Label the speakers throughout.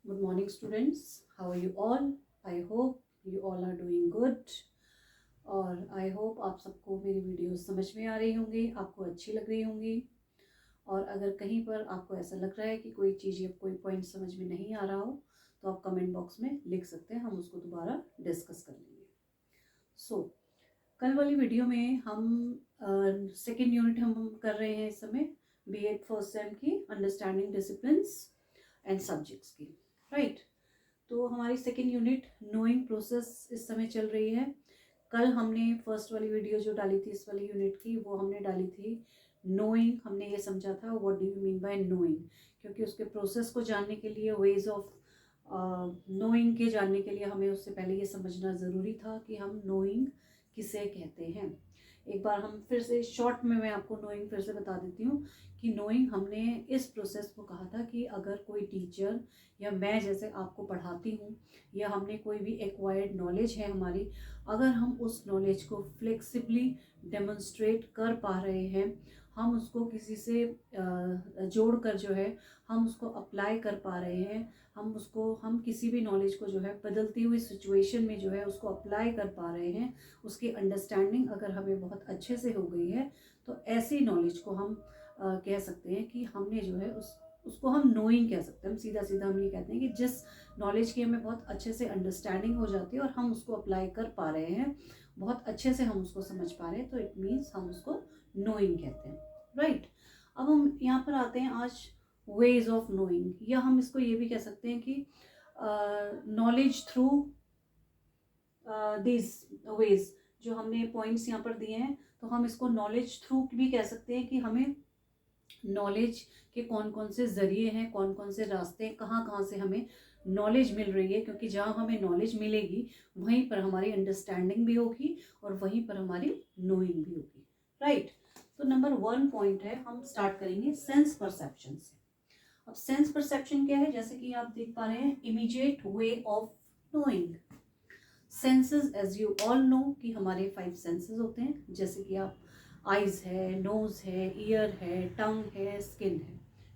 Speaker 1: Good morning, students. How are you all? I hope you all are doing good. और I hope आप सबको मेरी video समझ में आ रही होंगी, आपको अच्छी लग रही होंगी। और अगर कहीं पर आपको ऐसा लग रहा है कि कोई चीज़ या कोई पॉइंट समझ में नहीं आ रहा हो तो आप कमेंट बॉक्स में लिख सकते हैं, हम उसको दोबारा डिस्कस कर लेंगे। कल वाली वीडियो में हम सेकेंड यूनिट हम कर रहे हैं इस समय B.Ed फर्स्ट सेम की अंडरस्टैंडिंग डिसिप्लिन्स एंड सब्जेक्ट्स की, राइट। तो हमारी सेकेंड यूनिट नोइंग प्रोसेस इस समय चल रही है। कल हमने फर्स्ट वाली वीडियो जो डाली थी इस वाली यूनिट की, वो हमने डाली थी नोइंग। हमने ये समझा था what do you mean by knowing, क्योंकि उसके प्रोसेस को जानने के लिए, वेज ऑफ नोइंग के जानने के लिए हमें उससे पहले ये समझना ज़रूरी था कि हम नोइंग किसे कहते हैं। एक बार हम फिर से शॉर्ट में मैं आपको नोइंग फिर से बता देती हूँ कि नोइंग हमने इस प्रोसेस को कहा था कि अगर कोई टीचर या मैं जैसे आपको पढ़ाती हूँ या हमने कोई भी एक्वायर्ड नॉलेज है हमारी, अगर हम उस नॉलेज को फ्लेक्सिबली डेमोन्स्ट्रेट कर पा रहे हैं, हम उसको किसी से जोड़कर जो है हम उसको अप्लाई कर पा रहे हैं, हम किसी भी नॉलेज को जो है बदलती हुई सिचुएशन में जो है उसको अप्लाई कर पा रहे हैं, उसकी अंडरस्टैंडिंग अगर हमें बहुत अच्छे से हो गई है, तो ऐसी नॉलेज को हम कह सकते हैं कि हमने जो है उसको हम नोइंग कह सकते हैं। हम सीधा सीधा हम ये कहते हैं कि जिस नॉलेज की हमें बहुत अच्छे से अंडरस्टैंडिंग हो जाती है और हम उसको अप्लाई कर पा रहे हैं, बहुत अच्छे से हम उसको समझ पा रहे हैं, तो इट मीन्स हम उसको नोइंग कहते हैं, राइट। अब हम यहाँ पर आते हैं आज वेज ऑफ नोइंग, या हम इसको ये भी कह सकते हैं कि नॉलेज थ्रू दिस वेज। जो हमने पॉइंट्स यहाँ पर दिए हैं तो हम इसको नॉलेज थ्रू भी कह सकते हैं कि हमें नॉलेज के कौन कौन से ज़रिए हैं, कौन कौन से रास्ते हैं, कहाँ कहाँ से हमें नॉलेज मिल रही है, क्योंकि जहाँ हमें नॉलेज मिलेगी वहीं पर हमारी अंडरस्टैंडिंग भी होगी और वहीं पर हमारी नोइंग भी होगी, राइट। तो नंबर 1 पॉइंट है, हम स्टार्ट करेंगे सेंस परसेप्शन से। अब सेंस परसेप्शन क्या है, जैसे कि आप देख पा रहे हैं, immediate way of knowing. Senses as you all know कि हमारे 5 सेंसेस होते हैं, जैसे कि आप आइज़ है, नोज़ है, ईयर है, टंग है, स्किन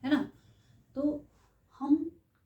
Speaker 1: है ना। तो हम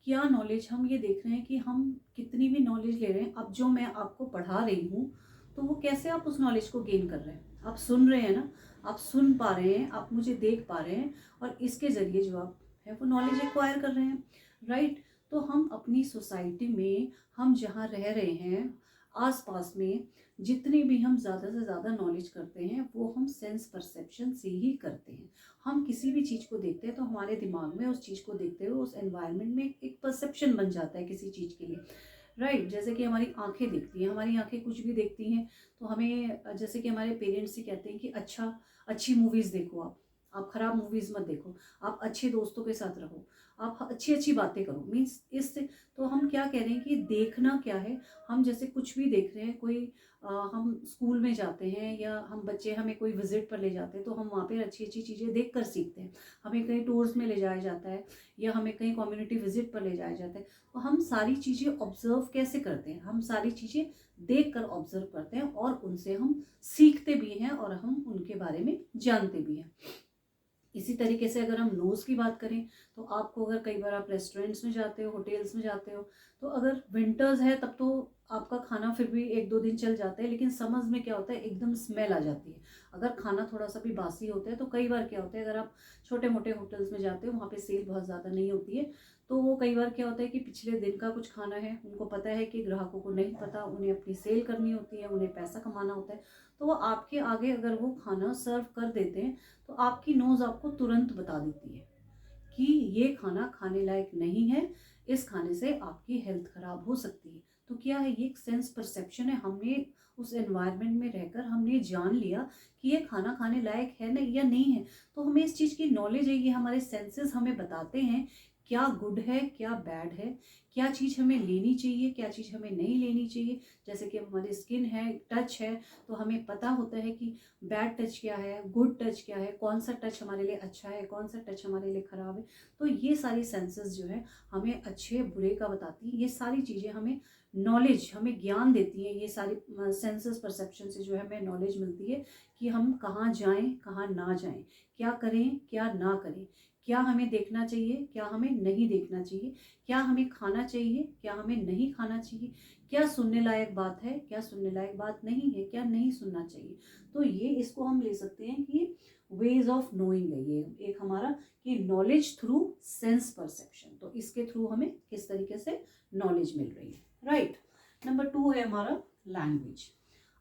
Speaker 1: क्या नॉलेज, हम ये देख रहे हैं कि हम कितनी भी नॉलेज ले रहे हैं। अब जो मैं आपको पढ़ा रही हूँ तो वो कैसे आप उस नॉलेज को गेन कर रहे हैं, आप सुन रहे हैं ना, आप सुन पा रहे हैं, आप मुझे देख पा रहे हैं, और इसके ज़रिए जो आप है वो नॉलेज एक्वायर कर रहे हैं, राइट। तो हम अपनी सोसाइटी में, हम जहाँ रह रहे हैं आसपास में, जितनी भी हम ज़्यादा से ज़्यादा नॉलेज करते हैं वो हम सेंस परसेप्शन से ही करते हैं। हम किसी भी चीज़ को देखते हैं तो हमारे दिमाग में उस चीज़ को देखते हुए उस एनवायरनमेंट में एक परसेप्शन बन जाता है किसी चीज़ के लिए, राइट। जैसे कि हमारी आंखें देखती हैं, हमारी आंखें कुछ भी देखती हैं तो हमें, जैसे कि हमारे पेरेंट्स ही कहते हैं कि अच्छी मूवीज़ देखो, आप ख़राब मूवीज़ मत देखो, आप अच्छे दोस्तों के साथ रहो, आप अच्छी अच्छी बातें करो, मीन्स इससे तो हम क्या कह रहे हैं कि देखना क्या है। हम जैसे कुछ भी देख रहे हैं, कोई हम स्कूल में जाते हैं या हम बच्चे हमें कोई विजिट पर ले जाते हैं तो हम वहाँ पर अच्छी अच्छी चीज़ें देख कर सीखते हैं। हमें कहीं टूर्स में ले जाया जाता है या हमें कहीं कम्युनिटी विजिट पर ले जाया जाता है, तो हम सारी चीज़ें ऑब्जर्व कैसे करते हैं, हम सारी चीज़ें देख कर ऑब्जर्व करते हैं और उनसे हम सीखते भी हैं और हम उनके बारे में जानते भी हैं। इसी तरीके से अगर हम नोज़ की बात करें तो आपको, अगर कई बार आप रेस्टोरेंट्स में जाते हो, होटल्स में जाते हो, तो अगर विंटर्स है तब तो आपका खाना फिर भी 1-2 दिन चल जाता है, लेकिन समर्स में क्या होता है, एकदम स्मेल आ जाती है। अगर खाना थोड़ा सा भी बासी होता है तो कई बार क्या होता है, अगर आप छोटे मोटे होटल्स में जाते हो वहाँ पे सेल बहुत ज़्यादा नहीं होती है, तो वो कई बार क्या होता है कि पिछले दिन का कुछ खाना है, उनको पता है कि ग्राहकों को नहीं पता, उन्हें अपनी सेल करनी होती है, उन्हें पैसा कमाना होता है, तो वो आपके आगे अगर वो खाना सर्व कर देते हैं तो आपकी नोज़ आपको तुरंत बता देती है कि ये खाना खाने लायक नहीं है, इस खाने से आपकी हेल्थ खराब हो सकती है। तो क्या है, ये एक सेंस परसेप्शन है, हमने उस एनवायरनमेंट में रहकर हमने जान लिया कि ये खाना खाने लायक है ना या नहीं है, तो हमें इस चीज़ की नॉलेज है, ये हमारे सेंसेस हमें बताते हैं क्या गुड है क्या बैड है, क्या चीज़ हमें लेनी चाहिए क्या चीज़ हमें नहीं लेनी चाहिए। जैसे कि हमारी स्किन है, टच है, तो हमें पता होता है कि बैड टच क्या है, गुड टच क्या है, कौन सा टच हमारे लिए अच्छा है, कौन सा टच हमारे लिए ख़राब है। तो ये सारी सेंसेस जो है हमें अच्छे बुरे का बताती हैं, ये सारी चीज़ें हमें नॉलेज, हमें ज्ञान देती हैं। ये सारी सेंसेस परसेप्शन से जो है हमें नॉलेज मिलती है कि हम कहाँ जाएं कहाँ ना जाएं, क्या करें क्या ना करें, क्या हमें देखना चाहिए, क्या हमें नहीं देखना चाहिए, क्या हमें खाना चाहिए, क्या हमें नहीं खाना चाहिए, क्या सुनने लायक बात है, क्या सुनने लायक बात नहीं है, क्या नहीं सुनना चाहिए। तो ये इसको हम ले सकते हैं कि वेज ऑफ नोइंग है ये एक हमारा, कि नॉलेज थ्रू सेंस परसेप्शन। तो इसके थ्रू हमें किस तरीके से नॉलेज मिल रही है, राइट। नंबर 2 है हमारा लैंग्वेज।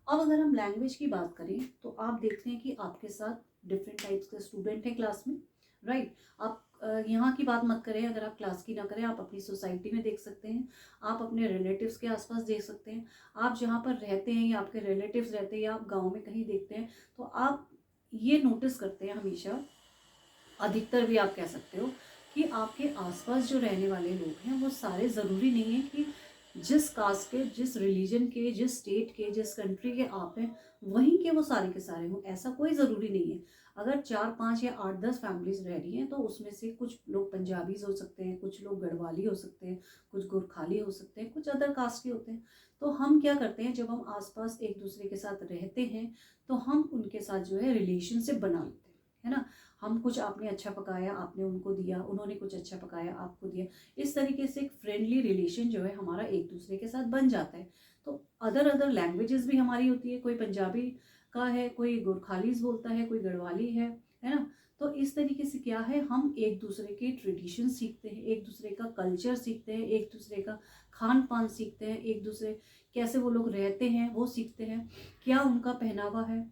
Speaker 1: अब अगर हम लैंग्वेज की बात करें तो आप देखते हैं कि आपके साथ डिफरेंट टाइप्स के स्टूडेंट हैं क्लास में, राइट। आप यहाँ की बात मत करें, अगर आप क्लास की ना करें, आप अपनी सोसाइटी में देख सकते हैं, आप अपने रिलेटिव्स के आसपास देख सकते हैं, आप जहाँ पर रहते हैं या आपके रिलेटिव्स रहते हैं या आप गाँव में कहीं देखते हैं, तो आप ये नोटिस करते हैं हमेशा, अधिकतर भी आप कह सकते हो, कि आपके आसपास जो रहने वाले लोग हैं वो सारे ज़रूरी नहीं है कि जिस कास्ट के, जिस रिलीजन के, जिस स्टेट के, जिस कंट्री के आप हैं वहीं के वो सारे के सारे हों, ऐसा कोई ज़रूरी नहीं है। अगर 4-5 या 8-10 फैमिलीज रह रही हैं तो उसमें से कुछ लोग पंजाबीज हो सकते हैं, कुछ लोग गढ़वाली हो सकते हैं, कुछ गोरखाली हो सकते हैं, कुछ अदर कास्ट के होते हैं। तो हम क्या करते हैं, जब हम आसपास एक दूसरे के साथ रहते हैं तो हम उनके साथ जो है रिलेशनशिप बना लेते हैं, है ना। हम कुछ, आपने अच्छा पकाया आपने उनको दिया, उन्होंने कुछ अच्छा पकाया आपको दिया, इस तरीके से एक फ्रेंडली रिलेशन जो है हमारा एक दूसरे के साथ बन जाता है। तो अदर लैंग्वेजेस भी हमारी होती है, कोई पंजाबी का है, कोई गोरखालीज बोलता है, कोई गढ़वाली है ना। तो इस तरीके से क्या है, हम एक दूसरे के ट्रेडिशन सीखते हैं, एक दूसरे का कल्चर सीखते हैं, एक दूसरे का खान पान सीखते हैं, एक दूसरे कैसे वो लोग रहते हैं वो सीखते हैं, क्या उनका पहनावा है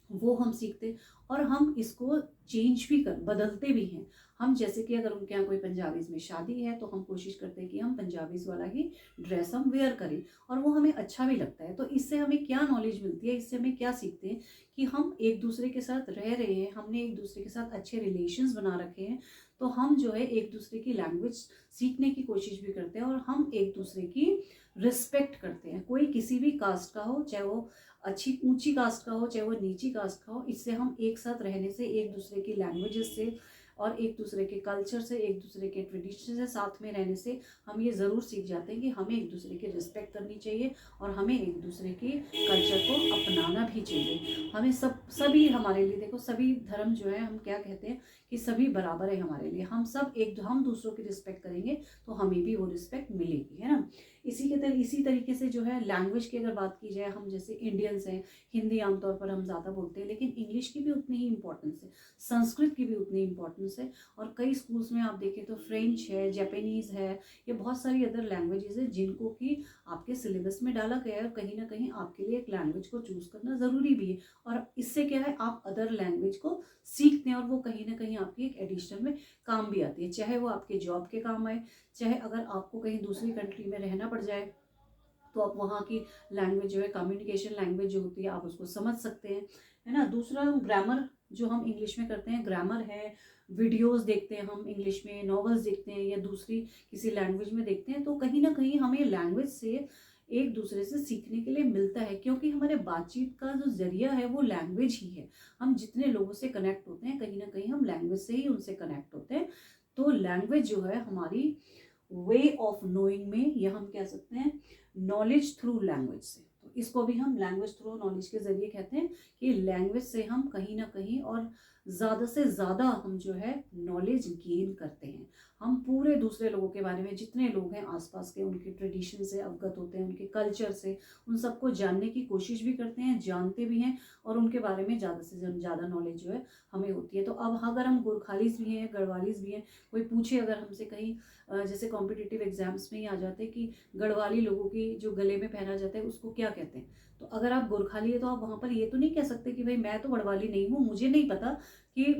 Speaker 1: वो हम सीखते, और हम इसको चेंज भी कर बदलते भी हैं। हम जैसे कि अगर उनके यहाँ कोई पंजाबीज में शादी है तो हम कोशिश करते हैं कि हम पंजाबीज वाला ही ड्रेस हम वेयर करें, और वो हमें अच्छा भी लगता है। तो इससे हमें क्या नॉलेज मिलती है, इससे हमें क्या सीखते हैं, कि हम एक दूसरे के साथ रह रहे हैं, हमने एक दूसरे के साथ अच्छे रिलेशंस बना रखे हैं, तो हम जो है एक दूसरे की लैंग्वेज सीखने की कोशिश भी करते हैं, और हम एक दूसरे की रिस्पेक्ट करते हैं। कोई किसी भी कास्ट का हो, चाहे वो अच्छी ऊंची कास्ट का हो, चाहे वो नीची कास्ट का हो, इससे हम एक साथ रहने से, एक दूसरे की लैंग्वेजेस से और एक दूसरे के कल्चर से, एक दूसरे के ट्रेडिशन से साथ में रहने से हम ये ज़रूर सीख जाते हैं कि हमें एक दूसरे की रिस्पेक्ट करनी चाहिए, और हमें एक दूसरे के कल्चर को अपनाना भी चाहिए। हमें सभी, हमारे लिए देखो, सभी धर्म जो है, हम क्या कहते हैं कि सभी बराबर है हमारे लिए। हम दूसरों की रिस्पेक्ट करेंगे तो हमें भी वो रिस्पेक्ट मिलेगी, है ना। इसी तरीके से जो है लैंग्वेज की अगर बात की जाए, हम जैसे इंडियंस हैं, हिंदी आमतौर पर हम ज़्यादा बोलते हैं, लेकिन इंग्लिश की भी उतनी ही इंपॉर्टेंस है, संस्कृत की भी उतनी इंपॉर्टेंस है। और कई स्कूल्स में आप देखें तो फ्रेंच है, जापानीज़ है, ये बहुत सारी अदर लैंग्वेजेस है जिनको कि आपके सिलेबस में डाला गया है, और कहीं ना कहीं आपके लिए एक लैंग्वेज को चूज़ करना ज़रूरी भी है। और इससे क्या है, आप अदर लैंग्वेज को सीखते हैं, और वो कहीं ना कहीं आपकी एक एडिशनल में काम भी आती है, चाहे वो आपके जॉब के काम आए, चाहे अगर आपको कहीं दूसरी कंट्री में रहना पड़ जाए तो आप वहाँ की लैंग्वेज जो है, कम्युनिकेशन लैंग्वेज जो होती है, आप उसको समझ सकते हैं, है ना। दूसरा, ग्रामर जो हम इंग्लिश में करते हैं, ग्रामर है, वीडियोस देखते हैं हम इंग्लिश में, नॉवेल्स देखते हैं या दूसरी किसी लैंग्वेज में देखते हैं, तो कहीं ना कहीं हमें लैंग्वेज से एक दूसरे से सीखने के लिए मिलता है, क्योंकि हमारे बातचीत का जो जरिया है वो लैंग्वेज ही है। हम जितने लोगों से कनेक्ट होते हैं, कहीं ना कहीं हम लैंग्वेज से ही उनसे कनेक्ट होते हैं। तो लैंग्वेज जो है हमारी वे ऑफ नोइंग में, या हम कह सकते हैं नॉलेज थ्रू लैंग्वेज से, तो इसको भी हम लैंग्वेज थ्रू नॉलेज के जरिए कहते हैं, कि लैंग्वेज से हम कहीं ना कहीं और ज़्यादा से ज़्यादा हम जो है नॉलेज गेन करते हैं। हम पूरे दूसरे लोगों के बारे में, जितने लोग हैं आसपास के, उनके ट्रेडिशन से अवगत होते हैं, उनके कल्चर से, उन सबको जानने की कोशिश भी करते हैं, जानते भी हैं, और उनके बारे में ज़्यादा से ज़्यादा नॉलेज जो है हमें होती है। तो अब अगर हम गोरखालीज भी हैं, गढ़वालीज भी हैं, कोई पूछे अगर हमसे कहीं, जैसे कॉम्पिटिटिव एग्जाम्स में ही आ जाते हैं कि गढ़वाली लोगों की जो गले में पहना जाता है उसको क्या कहते हैं, तो अगर आप गोरखाली है तो आप वहाँ पर ये तो नहीं कह सकते कि भाई मैं तो गढ़वाली नहीं हूँ, मुझे नहीं पता कि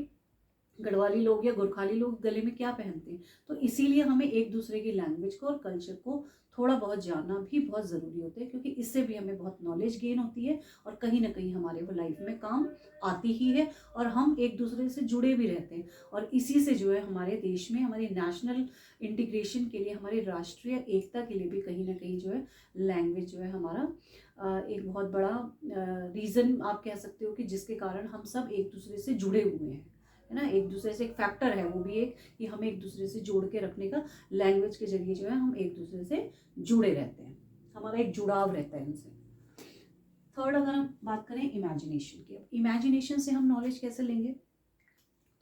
Speaker 1: गढ़वाली लोग या गोरखाली लोग गले में क्या पहनते हैं। तो इसीलिए हमें एक दूसरे की लैंग्वेज को और कल्चर को थोड़ा बहुत जानना भी बहुत ज़रूरी होता है, क्योंकि इससे भी हमें बहुत नॉलेज गेन होती है, और कहीं ना कहीं हमारे वो लाइफ में काम आती ही है, और हम एक दूसरे से जुड़े भी रहते हैं। और इसी से जो है हमारे देश में, हमारी नेशनल इंटीग्रेशन के लिए, हमारी राष्ट्रीय एकता के लिए भी कहीं ना कहीं जो है लैंग्वेज जो है हमारा एक बहुत बड़ा रीज़न आप कह सकते हो, कि जिसके कारण हम सब एक दूसरे से जुड़े हुए हैं, है ना। एक दूसरे से एक फैक्टर है वो भी एक, कि हमें एक दूसरे से जोड़ के रखने का, लैंग्वेज के जरिए जो है हम एक दूसरे से जुड़े रहते हैं, हमारा एक जुड़ाव रहता है इनसे। थर्ड, अगर हम बात करें इमेजिनेशन की, इमेजिनेशन से हम नॉलेज कैसे लेंगे,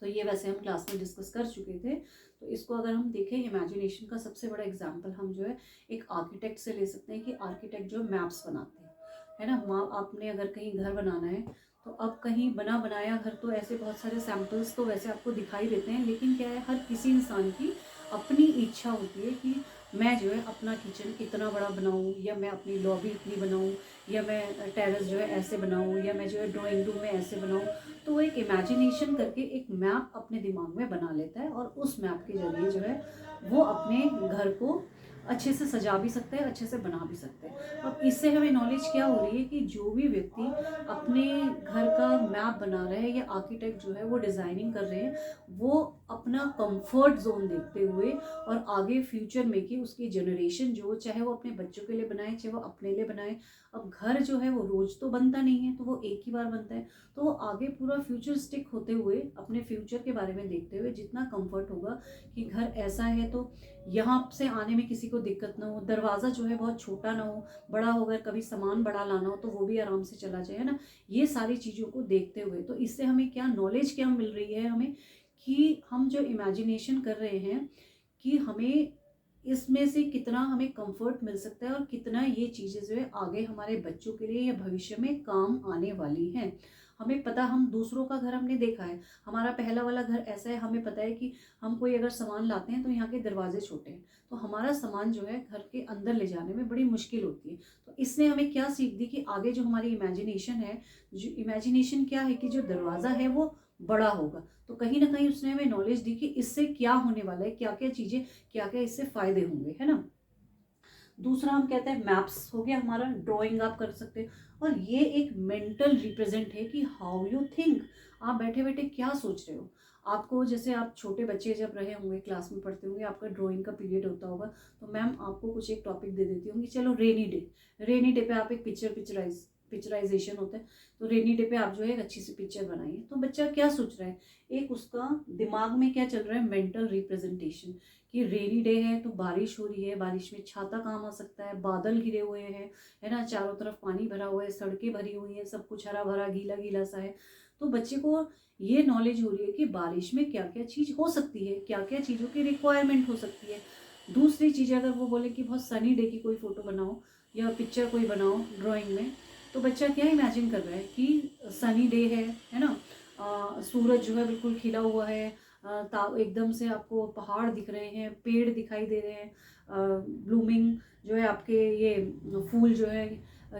Speaker 1: तो ये वैसे हम क्लास में डिस्कस कर चुके थे। तो इसको अगर हम देखें, इमेजिनेशन का सबसे बड़ा एग्जाम्पल हम जो है एक आर्किटेक्ट से ले सकते हैं कि आर्किटेक्ट जो मैप्स बनाते हैं, है ना। माँ, आपने अगर कहीं घर बनाना है तो अब कहीं बना बनाया घर तो ऐसे बहुत सारे सैम्पल्स तो वैसे आपको दिखाई देते हैं, लेकिन क्या है, हर किसी इंसान की अपनी इच्छा होती है कि मैं जो है अपना किचन इतना बड़ा बनाऊं, या मैं अपनी लॉबी इतनी बनाऊं, या मैं टेरेस जो है ऐसे बनाऊं, या मैं जो है ड्राइंग रूम में ऐसे बनाऊं। तो वो एक इमेजिनेशन करके एक मैप अपने दिमाग में बना लेता है, और उस मैप के जरिए जो है वो अपने घर को अच्छे से सजा भी सकते हैं, अच्छे से बना भी सकते हैं। अब इससे हमें नॉलेज क्या हो रही है कि जो भी व्यक्ति अपने घर का मैप बना रहे हैं या आर्किटेक्ट जो है वो डिज़ाइनिंग कर रहे हैं, वो अपना कंफर्ट जोन देखते हुए और आगे फ्यूचर में कि उसकी जनरेशन जो, चाहे वो अपने बच्चों के लिए बनाए चाहे वो अपने लिए बनाए, अब घर जो है वो रोज तो बनता नहीं है, तो वो एक ही बार बनता है। तो वो आगे पूरा फ्यूचर स्टिक होते हुए अपने फ्यूचर के बारे में देखते हुए जितना कंफर्ट होगा कि घर ऐसा है तो यहाँ से आने में किसी को दिक्कत ना हो, दरवाज़ा जो है बहुत छोटा ना हो, बड़ा होगा, कभी सामान बड़ा लाना हो तो वो भी आराम से चला जाए, है ना। ये सारी चीज़ों को देखते हुए तो इससे हमें क्या नॉलेज क्या मिल रही है हमें, कि हम जो इमेजिनेशन कर रहे हैं कि हमें इसमें से कितना हमें कंफर्ट मिल सकता है और कितना ये चीज़ें जो है आगे हमारे बच्चों के लिए या भविष्य में काम आने वाली हैं। हमें पता, हम दूसरों का घर हमने देखा है, हमारा पहला वाला घर ऐसा है, हमें पता है कि हम कोई अगर सामान लाते हैं तो यहाँ के दरवाजे छोटे हैं, तो हमारा सामान जो है घर के अंदर ले जाने में बड़ी मुश्किल होती है। तो इसने हमें क्या सीख दी कि आगे जो हमारी इमेजिनेशन है, जो इमेजिनेशन क्या है कि जो दरवाज़ा है वो बड़ा होगा। तो कहीं ना कहीं उसने हमें नॉलेज दी कि इससे क्या होने वाला है, क्या क्या चीज़ें, क्या क्या इससे फायदे होंगे, है ना। दूसरा हम कहते हैं मैप्स हो गया हमारा, ड्राइंग आप कर सकते हैं, और ये एक मेंटल रिप्रेजेंट है कि हाउ यू थिंक, आप बैठे बैठे क्या सोच रहे हो। आपको जैसे आप छोटे बच्चे जब रहे होंगे, क्लास में पढ़ते होंगे, आपका ड्राइंग का पीरियड होता होगा, तो मैम आपको कुछ एक टॉपिक दे देती होंगी, चलो रेनी डे पे आप एक पिक्चराइजेशन होता है, तो रेनी डे पे आप जो है एक अच्छी सी पिक्चर बनाइए। तो बच्चा क्या सोच रहा है, एक उसका दिमाग में क्या चल रहा है, मेंटल रिप्रेजेंटेशन, कि रेनी डे है तो बारिश हो रही है, बारिश में छाता काम आ सकता है, बादल घिरे हुए हैं, है ना, चारों तरफ पानी भरा हुआ है, सड़कें भरी हुई है, सब कुछ हरा भरा गीला गीला सा है। तो बच्चे को ये नॉलेज हो रही है कि बारिश में क्या क्या चीज़ हो सकती है, क्या क्या चीज़ों की रिक्वायरमेंट हो सकती है। दूसरी चीज़, अगर वो बोले कि बहुत सनी डे की कोई फ़ोटो बनाओ या पिक्चर कोई बनाओ ड्राइंग में, तो बच्चा क्या इमेजिन कर रहा है कि सनी डे है ना, सूरज जो है बिल्कुल खिला हुआ है, एकदम से आपको पहाड़ दिख रहे हैं, पेड़ दिखाई दे रहे हैं, ब्लूमिंग जो है आपके ये फूल जो है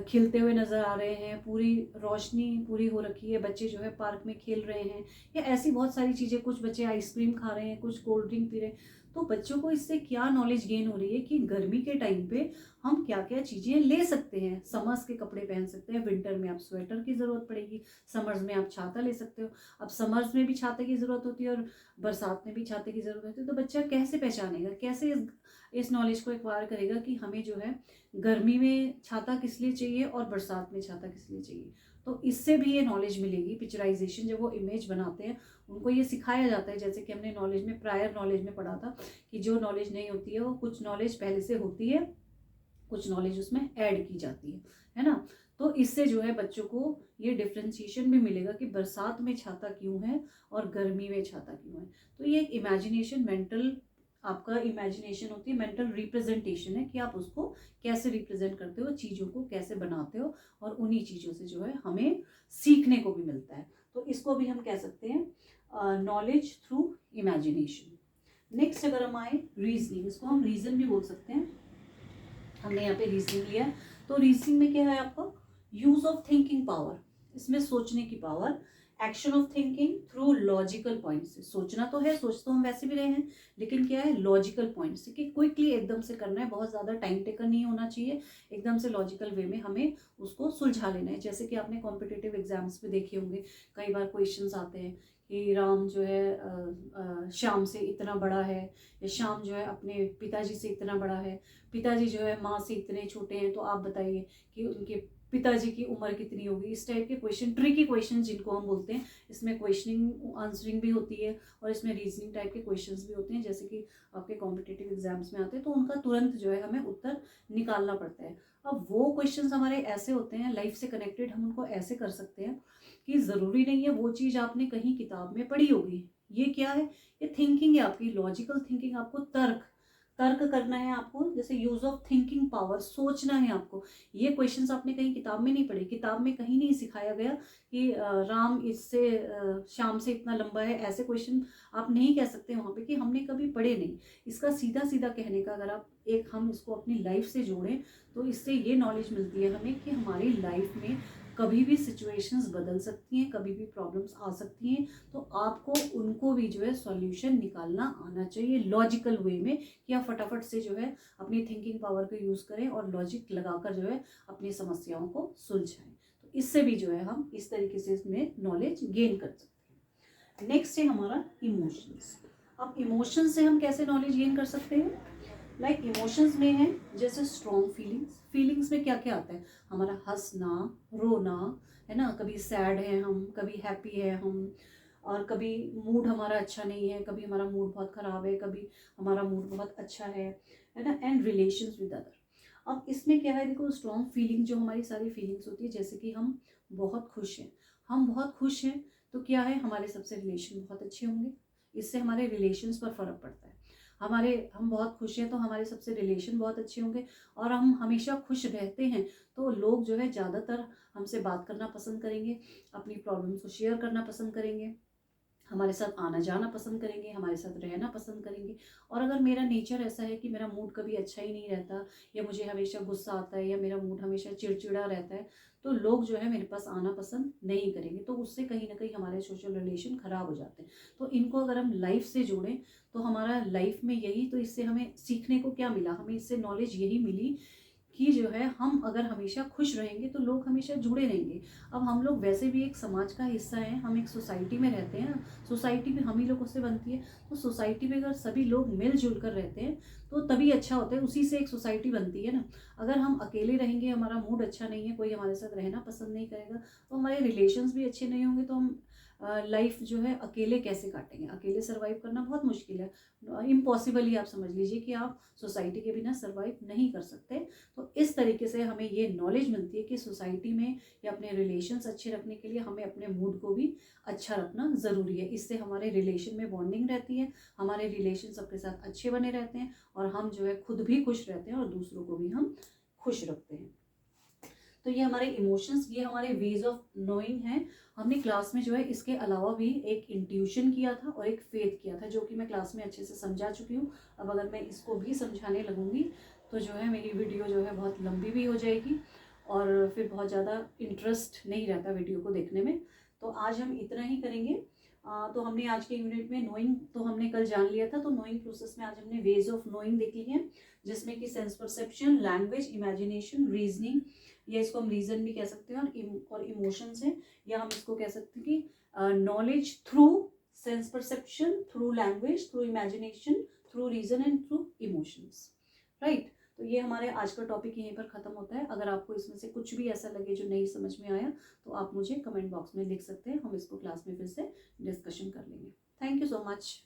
Speaker 1: खिलते हुए नज़र आ रहे हैं, पूरी रोशनी पूरी हो रखी है, बच्चे जो है पार्क में खेल रहे हैं, या ऐसी बहुत सारी चीज़ें, कुछ बच्चे आइसक्रीम खा रहे हैं, कुछ कोल्ड ड्रिंक पी रहे हैं। तो बच्चों को इससे क्या नॉलेज गेन हो रही है कि गर्मी के टाइम पे हम क्या क्या चीज़ें ले सकते हैं, समर्स के कपड़े पहन सकते हैं, विंटर में आप स्वेटर की ज़रूरत पड़ेगी, समर्स में आप छाता ले सकते हो। अब समर्स में भी छाते की ज़रूरत होती है और बरसात में भी छाते की ज़रूरत होती है। तो बच्चा कैसे पहचानेगा, कैसे इस नॉलेज को एक्वायर करेगा कि हमें जो है गर्मी में छाता किस लिए चाहिए और बरसात में छाता किस लिए चाहिए। तो इससे भी ये नॉलेज मिलेगी। पिक्चराइजेशन जब वो इमेज बनाते हैं उनको ये सिखाया जाता है, जैसे कि हमने नॉलेज में, प्रायर नॉलेज में पढ़ा था कि जो नॉलेज नहीं होती है वो कुछ नॉलेज पहले से होती है, कुछ नॉलेज उसमें ऐड की जाती है ना। तो इससे जो है बच्चों को ये डिफ्रेंशिएशन भी मिलेगा कि बरसात में छाता क्यों है और गर्मी में छाता क्यों है। तो ये एक इमेजिनेशन, मेंटल आपका इमेजिनेशन होती है, मेंटल रिप्रेजेंटेशन है कि आप उसको कैसे रिप्रेजेंट करते हो, चीज़ों को कैसे बनाते हो, और उन्हीं चीज़ों से जो है हमें सीखने को भी मिलता है। तो इसको भी हम कह सकते हैं नॉलेज थ्रू इमेजिनेशन। नेक्स्ट अगर हम आए रीजनिंग, इसको हम रीजन भी बोल सकते हैं। हमने यहाँ पे रीजनिंग लिया, तो रीजनिंग में क्या है आपका यूज ऑफ थिंकिंग पावर, इसमें सोचने की power, action of thinking through logical points, सोचना तो है, सोच तो हम वैसे भी रहे हैं, लेकिन क्या है लॉजिकल पॉइंट्स, कि क्विकली एकदम से करना है, बहुत ज़्यादा टाइम टेकन नहीं होना चाहिए, एकदम से लॉजिकल वे में हमें उसको सुलझा लेना है। जैसे कि आपने कॉम्पिटिटिव एग्जाम्स में देखे होंगे, कई बार क्वेश्चंस आते हैं कि राम जो है श्याम से इतना बड़ा है, या श्याम जो है अपने पिताजी से इतना बड़ा है, पिताजी जो है माँ से इतने छोटे हैं, तो आप बताइए कि उनके पिताजी की उम्र कितनी होगी। इस टाइप के क्वेश्चन, ट्रिकी क्वेश्चन जिनको हम बोलते हैं, इसमें क्वेश्चनिंग आंसरिंग भी होती है और इसमें रीजनिंग टाइप के क्वेश्चंस भी होते हैं, जैसे कि आपके कॉम्पिटिटिव एग्जाम्स में आते हैं, तो उनका तुरंत जो है हमें उत्तर निकालना पड़ता है। अब वो क्वेश्चंस हमारे ऐसे होते हैं, लाइफ से कनेक्टेड, हम उनको ऐसे कर सकते हैं कि ज़रूरी नहीं है वो चीज़ आपने कहीं किताब में पढ़ी होगी ये क्या है, ये थिंकिंग है आपकी, लॉजिकल थिंकिंग, आपको तर्क तर्क करना है आपको, जैसे यूज ऑफ थिंकिंग पावर, सोचना है आपको। ये क्वेश्चंस आपने कहीं किताब में नहीं पढ़े, किताब में कहीं नहीं सिखाया गया कि राम इससे शाम से इतना लंबा है, ऐसे क्वेश्चन आप नहीं कह सकते वहाँ पे कि हमने कभी पढ़े नहीं। इसका सीधा सीधा कहने का अगर आप एक हम इसको अपनी लाइफ से जोड़ें तो इससे ये नॉलेज मिलती है हमें कि हमारी लाइफ में कभी भी सिचुएशंस बदल सकती हैं, कभी भी प्रॉब्लम्स आ सकती हैं, तो आपको उनको भी जो है सॉल्यूशन निकालना आना चाहिए लॉजिकल वे में, कि आप फटाफट से जो है अपनी थिंकिंग पावर को यूज़ करें और लॉजिक लगाकर जो है अपनी समस्याओं को सुलझाएं। तो इससे भी जो है हम इस तरीके से इसमें नॉलेज गेन कर सकते हैं। नेक्स्ट है हमारा इमोशंस। अब इमोशंस से हम कैसे नॉलेज गेन कर सकते हैं? लाइक इमोशंस में है जैसे स्ट्रॉन्ग फीलिंग्स। फीलिंग्स में क्या क्या आता है? हमारा हंसना, रोना, है ना, कभी सैड है हम, कभी हैप्पी है हम, और कभी मूड हमारा अच्छा नहीं है, कभी हमारा मूड बहुत ख़राब है, कभी हमारा मूड बहुत अच्छा है ना। And relations with other. अब इसमें क्या है, देखो स्ट्रॉन्ग फीलिंग जो हमारी सारी फीलिंग्स होती है, जैसे कि हम बहुत खुश हैं, हम बहुत खुश हैं तो क्या है, हमारे सबसे रिलेशन बहुत अच्छे होंगे, इससे हमारे रिलेशंस पर फ़र्क पड़ता है। हम बहुत खुश हैं तो हमारे सबसे रिलेशन बहुत अच्छे होंगे, और हम हमेशा खुश रहते हैं तो लोग जो है ज़्यादातर हमसे बात करना पसंद करेंगे, अपनी प्रॉब्लम्स को शेयर करना पसंद करेंगे, हमारे साथ आना जाना पसंद करेंगे, हमारे साथ रहना पसंद करेंगे। और अगर मेरा नेचर ऐसा है कि मेरा मूड कभी अच्छा ही नहीं रहता, या मुझे हमेशा गुस्सा आता है, या मेरा मूड हमेशा चिड़चिड़ा रहता है, तो लोग जो है मेरे पास आना पसंद नहीं करेंगे, तो उससे कहीं ना कहीं हमारे सोशल रिलेशन ख़राब हो जाते हैं। तो इनको अगर हम लाइफ से जोड़ें तो हमारा लाइफ में यही, तो इससे हमें सीखने को क्या मिला, हमें इससे नॉलेज यही मिली कि जो है हम अगर हमेशा खुश रहेंगे तो लोग हमेशा जुड़े रहेंगे। अब हम लोग वैसे भी एक समाज का हिस्सा हैं, हम एक सोसाइटी में रहते हैं, सोसाइटी भी हम ही लोगों से बनती है, तो सोसाइटी में अगर सभी लोग मिलजुल कर रहते हैं तो तभी अच्छा होता है, उसी से एक सोसाइटी बनती है ना। अगर हम अकेले रहेंगे, हमारा मूड अच्छा नहीं है, कोई हमारे साथ रहना पसंद नहीं करेगा, तो हमारे रिलेशंस भी अच्छे नहीं होंगे, तो हम लाइफ जो है अकेले कैसे काटेंगे? अकेले सर्वाइव करना बहुत मुश्किल है, इम्पॉसिबल ही आप समझ लीजिए कि आप सोसाइटी के बिना सर्वाइव नहीं कर सकते। तो इस तरीके से हमें ये नॉलेज मिलती है कि सोसाइटी में या अपने रिलेशंस अच्छे रखने के लिए हमें अपने मूड को भी अच्छा रखना ज़रूरी है। इससे हमारे रिलेशन में बॉन्डिंग रहती है, हमारे रिलेशन सबके साथ अच्छे बने रहते हैं, और हम जो है खुद भी खुश रहते हैं और दूसरों को भी हम खुश रखते हैं। तो ये हमारे इमोशंस, ये हमारे वेज ऑफ नोइंग हैं। हमने क्लास में जो है इसके अलावा भी एक इंट्यूशन किया था और एक फेथ किया था, जो कि मैं क्लास में अच्छे से समझा चुकी हूँ। अब अगर मैं इसको भी समझाने लगूंगी तो जो है मेरी वीडियो जो है बहुत लंबी भी हो जाएगी, और फिर बहुत ज़्यादा इंटरेस्ट नहीं रहता वीडियो को देखने में। तो आज हम इतना ही करेंगे। तो हमने आज के यूनिट में नोइंग तो हमने कल जान लिया था, तो नोइंग प्रोसेस में आज हमने वेज ऑफ नोइंग देख लिए हैं, जिसमें कि sense perception, language, imagination, reasoning, या इसको हम रीजन भी कह सकते हैं, और इमोशंस हैं, या हम इसको कह सकते हैं कि knowledge through sense perception, through language, through imagination, through reason and through emotions. Right. तो ये हमारे आज का टॉपिक यहीं पर ख़त्म होता है। अगर आपको इसमें से कुछ भी ऐसा लगे जो नहीं समझ में आया तो आप मुझे कमेंट बॉक्स में लिख सकते हैं, हम इसको क्लास में फिर से डिस्कशन कर लेंगे। Thank you so much.